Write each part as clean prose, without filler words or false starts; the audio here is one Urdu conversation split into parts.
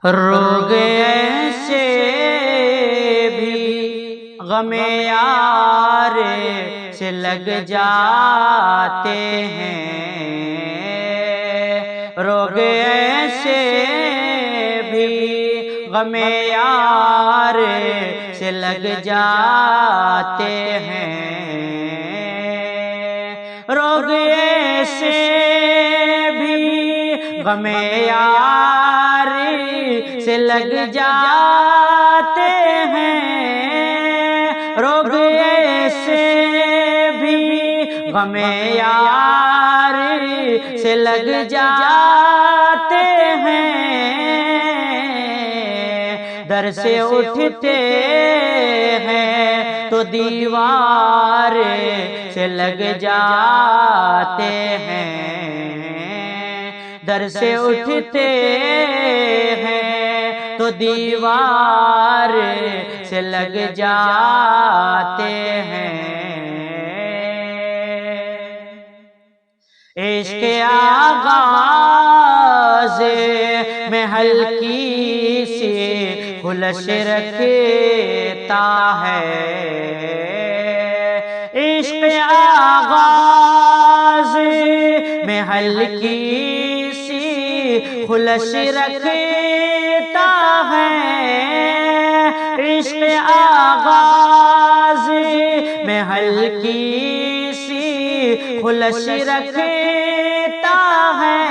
روگ ایسے بھی غم یار سے لگ جاتے ہیں، روگ ایسے بھی غم یار سے لگ جاتے ہیں، روگ ایسے بھی غم یار سے لگ جاتے ہیں، روگ ایسے بھی غم یار سے لگ جاتے ہیں، در سے اٹھتے ہیں تو دیوار سے لگ جاتے ہیں، در سے اٹھتے ہیں تو دیوار سے لگ جاتے ہیں۔ عشق آغاز میں ہلکی سی خلش رکھتا ہے، عشق آغاز میں ہلکی سی خلش رکھتا ہے، عشق آغاز میں ہلکی سی خلش رکھتا ہے،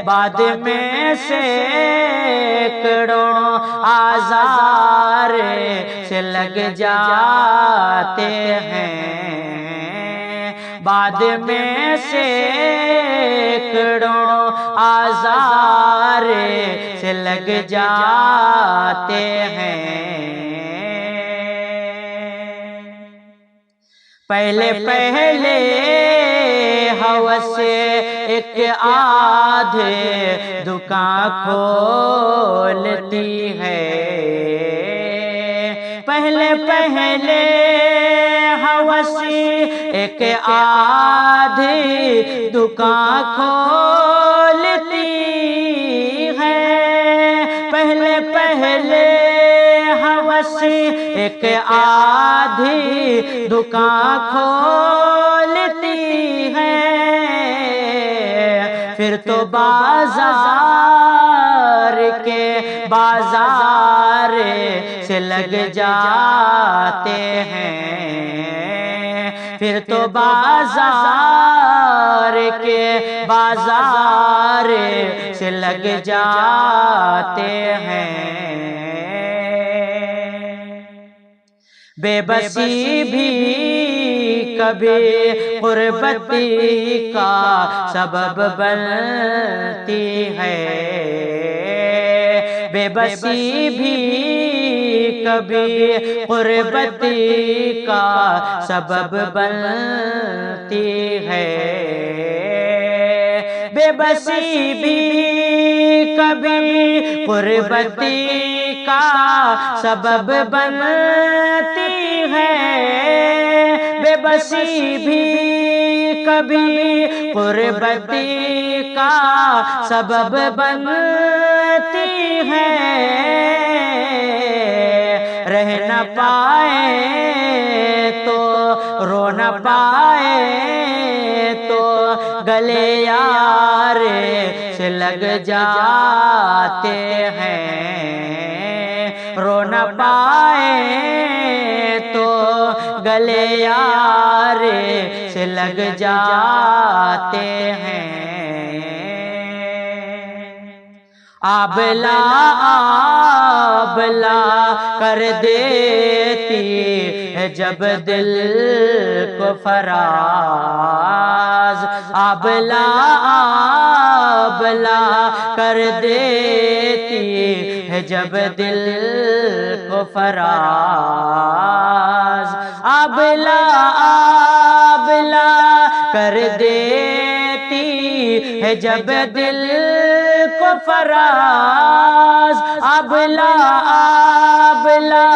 بعد میں سینکڑوں آزار سے لگ جاتے ہیں، بعد میں سینکڑوں آزار سے لگ جاتے ہیں۔ پہلے پہلے ہوس ایک آدھے دکان کھولتی ہے، پہلے پہلے ہوس ایک آدھی دکان کھولتی ہے، پہلے پہلے ہوس ایک آدھی دکان کھولتی ہے، پھر تو بازار کے بازار سے لگ جاتے ہیں، پھر تو بازار کے بازار سے لگ جاتے ہیں۔ بے بسی بھی کبھی غربتی کا سبب بنتی ہے، بے بسی بھی کبھی غربتی کا سبب بنتی ہے، بے بسی بھی کبھی غربتی کا سبب بنتی ہے، بے بسی بھی کبھی غربتی کا سبب بنتی ہے، رہ نہ پائے تو رو نہ پائے تو گلے یار سے لگ جاتے ہیں، رو نہ پائے تو گلے یار سے لگ جاتے ہیں۔ آبلا آبلا کر دیتی ہے جب دل کو فراز، آبلا آبلا کر دیتی ہے جب دل کو فراز، آبلا آبلا کر دیتی ہے جب دل کو فراز، آبلا آبلا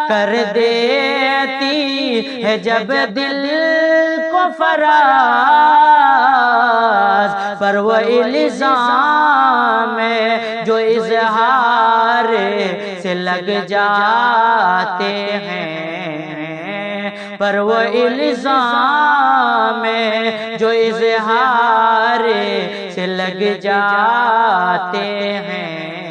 کر دیتی ہے جب دل کو فراز، پر وہ الزام جو اظہار سے لگ جاتے ہیں، پر وہ الزام جو اظہار سے لگ جاتے ہیں۔